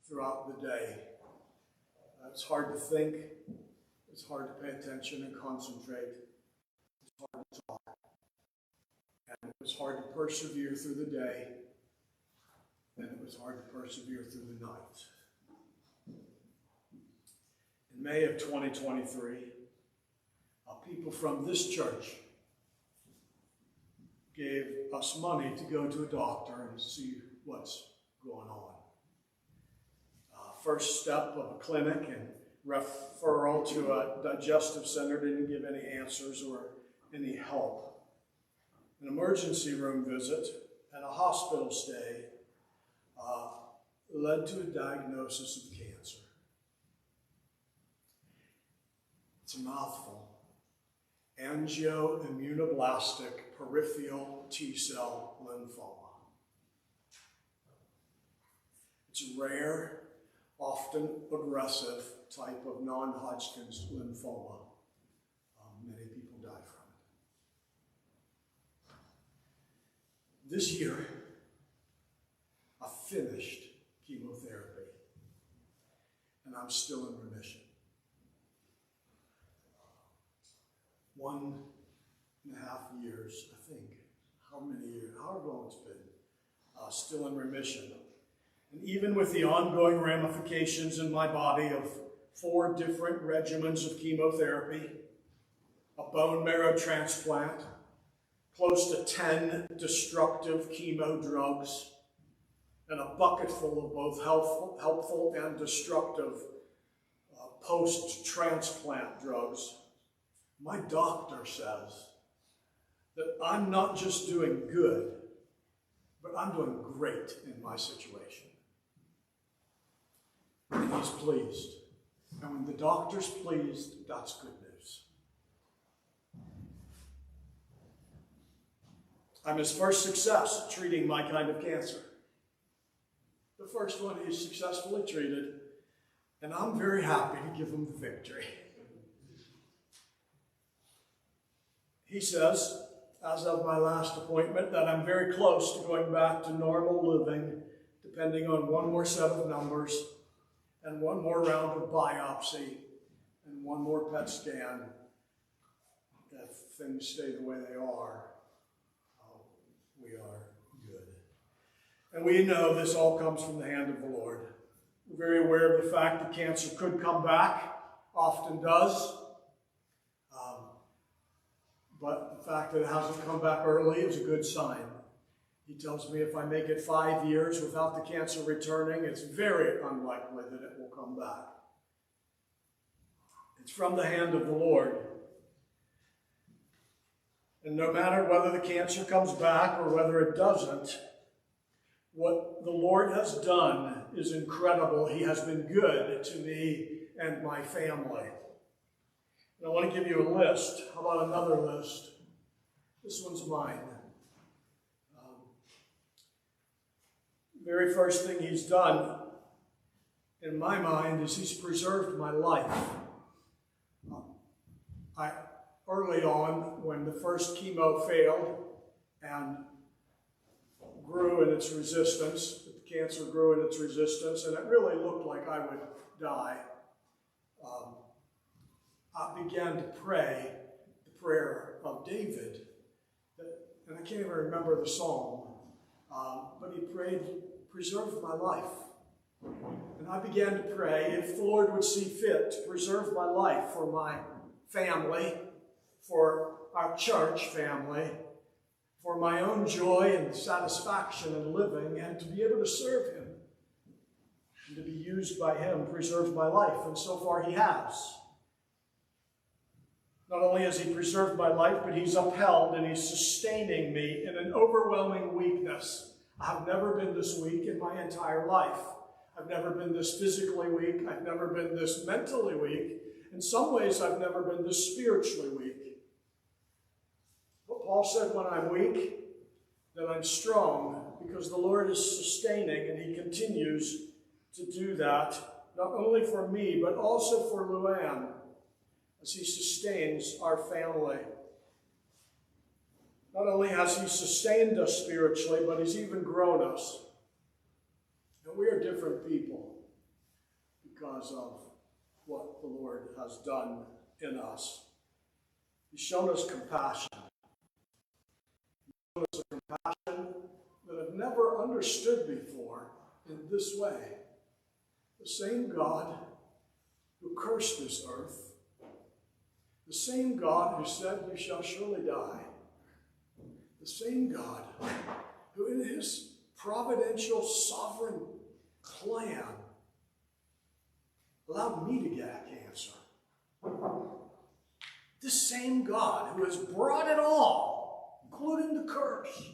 throughout the day. It's hard to think. It's hard to pay attention and concentrate. It's hard to talk. And it was hard to persevere through the day. And it was hard to persevere through the night. In May of 2023, people from this church gave us money to go to a doctor and see what's going on. First step of a clinic and referral to a digestive center didn't give any answers or any help. An emergency room visit and a hospital stay led to a diagnosis of cancer. It's a mouthful. Angioimmunoblastic peripheral T-cell lymphoma. It's a rare, often aggressive type of non-Hodgkin's lymphoma. Many people die from it. This year, I finished chemotherapy, and I'm still in remission. 1.5 years, I think. How many years? However long it's been. Still in remission. And even with the ongoing ramifications in my body of 4 different regimens of chemotherapy, a bone marrow transplant, close to 10 destructive chemo drugs, and a bucket full of both helpful and destructive post-transplant drugs, my doctor says that I'm not just doing good, but I'm doing great in my situation. And he's pleased. And when the doctor's pleased, that's good news. I'm his first success at treating my kind of cancer. The first one he's successfully treated, and I'm very happy to give him the victory. He says, as of my last appointment, that I'm very close to going back to normal living, depending on one more set of numbers, and one more round of biopsy, and one more PET scan. If things stay the way they are, we are good. And we know this all comes from the hand of the Lord. We're very aware of the fact that cancer could come back, often does. But the fact that it hasn't come back early is a good sign. He tells me if I make it 5 years without the cancer returning, it's very unlikely that it will come back. It's from the hand of the Lord. And no matter whether the cancer comes back or whether it doesn't, what the Lord has done is incredible. He has been good to me and my family. And I want to give you a list. How about another list? This one's mine. Very first thing he's done, in my mind, is he's preserved my life. Early on, when the first chemo failed and grew in its resistance, the cancer grew in its resistance, and it really looked like I would die, I began to pray the prayer of David, and I can't even remember the psalm, but he prayed, preserve my life. And I began to pray, if the Lord would see fit to preserve my life for my family, for our church family, for my own joy and satisfaction in living, and to be able to serve him, and to be used by him, preserve my life. And so far he has. Not only has he preserved my life, but he's upheld and he's sustaining me in an overwhelming weakness. I've never been this weak in my entire life. I've never been this physically weak. I've never been this mentally weak. In some ways, I've never been this spiritually weak. But Paul said, when I'm weak, then I'm strong, because the Lord is sustaining, and he continues to do that, not only for me, but also for Luann, as he sustains our family. Not only has he sustained us spiritually, but he's even grown us. And we are different people. because of what the Lord has done in us. He's shown us compassion. He's shown us a compassion that I've never understood before in this way. The same God who cursed this earth, the same God who said, "You shall surely die," the same God who in his providential sovereign plan allowed me to get cancer. This same God who has brought it all, including the curse,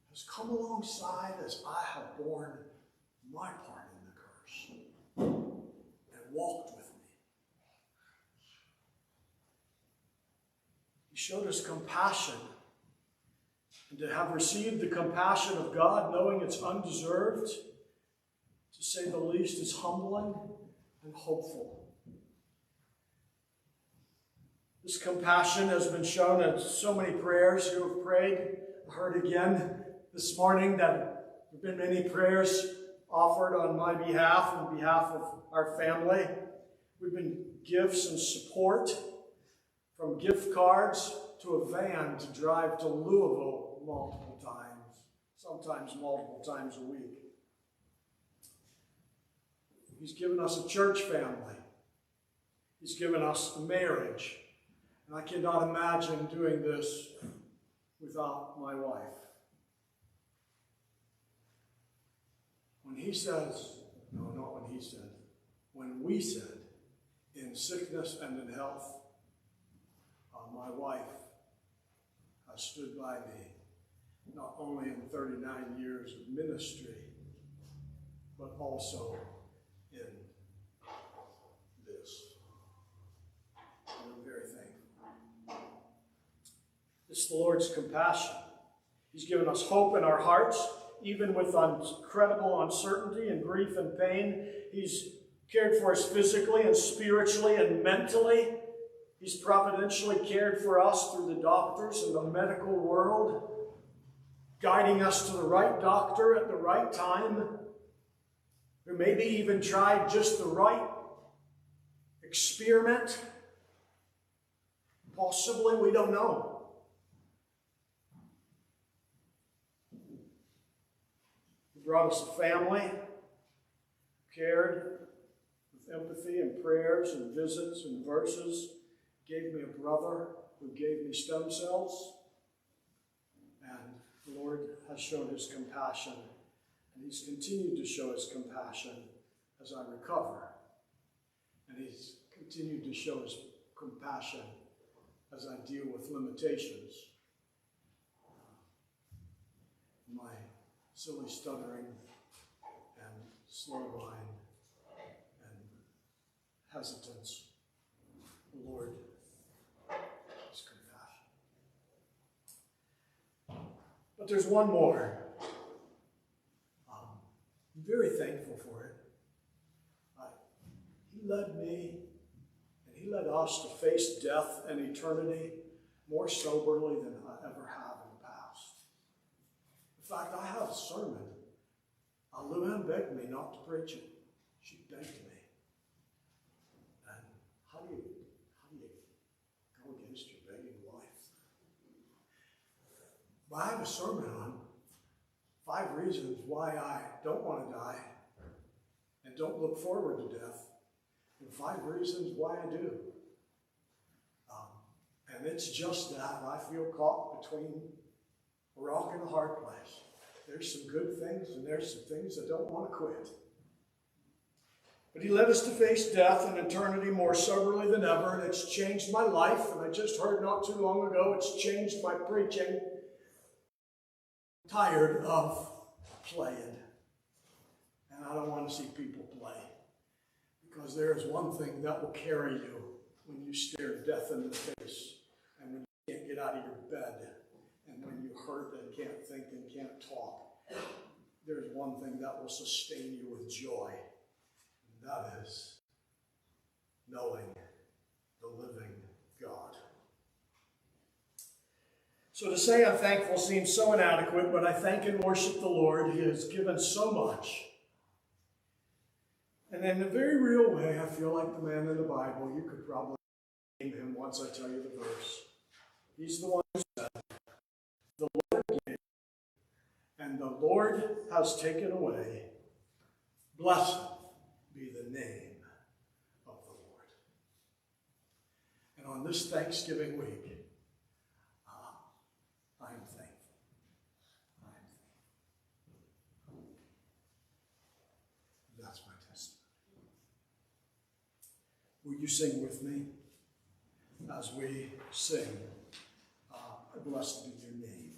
has come alongside as I have borne my part in the curse and walked with me. He showed us compassion, and to have received the compassion of God, knowing it's undeserved, to say the least, is humbling and hopeful. This compassion has been shown in so many prayers you have prayed. I heard again this morning that there have been many prayers offered on my behalf and behalf of our family. We've been gifts and support, from gift cards to a van to drive to Louisville multiple times, sometimes multiple times a week. He's given us a church family. He's given us a marriage. And I cannot imagine doing this without my wife. When he says, no, not when he said, when we said, in sickness and in health, my wife has stood by me, not only in 39 years of ministry, but also in this. And I'm very thankful. It's the Lord's compassion. He's given us hope in our hearts, even with incredible uncertainty and grief and pain. He's cared for us physically and spiritually and mentally. He's providentially cared for us through the doctors and the medical world, guiding us to the right doctor at the right time, who maybe even tried just the right experiment. Possibly, we don't know. He brought us a family, cared with empathy and prayers and visits and verses, gave me a brother who gave me stem cells, and the Lord has shown his compassion, and he's continued to show his compassion as I recover, and he's continued to show his compassion as I deal with limitations. My silly stuttering and slow line and hesitance. The Lord is compassion. But there's one more. I'm very thankful for it. He led me, and he led us to face death and eternity more soberly than I ever have in the past. In fact, I have a sermon. Luann begged me not to preach it. She begged me. And how do you go against your begging wife? But I have a sermon on 5 reasons why I don't want to die and don't look forward to death, and 5 reasons why I do. And it's just that I feel caught between a rock and a hard place. There's some good things, and there's some things I don't want to quit. But he led us to face death and eternity more soberly than ever, and it's changed my life. And I just heard not too long ago, it's changed my preaching. I'm tired of playing, and I don't want to see people play. Because there is one thing that will carry you when you stare death in the face, and when you can't get out of your bed, and when you hurt and can't think and can't talk. There's one thing that will sustain you with joy, and that is knowing the living God. So to say I'm thankful seems so inadequate, but I thank and worship the Lord. He has given so much. And in a very real way, I feel like the man in the Bible. You could probably name him once I tell you the verse. He's the one who said, "The Lord gave, and the Lord has taken away. Blessed be the name of the Lord." And on this Thanksgiving week, I am thankful. I am thankful. That's my testimony. Will you sing with me as we sing, "Blessed be your name"?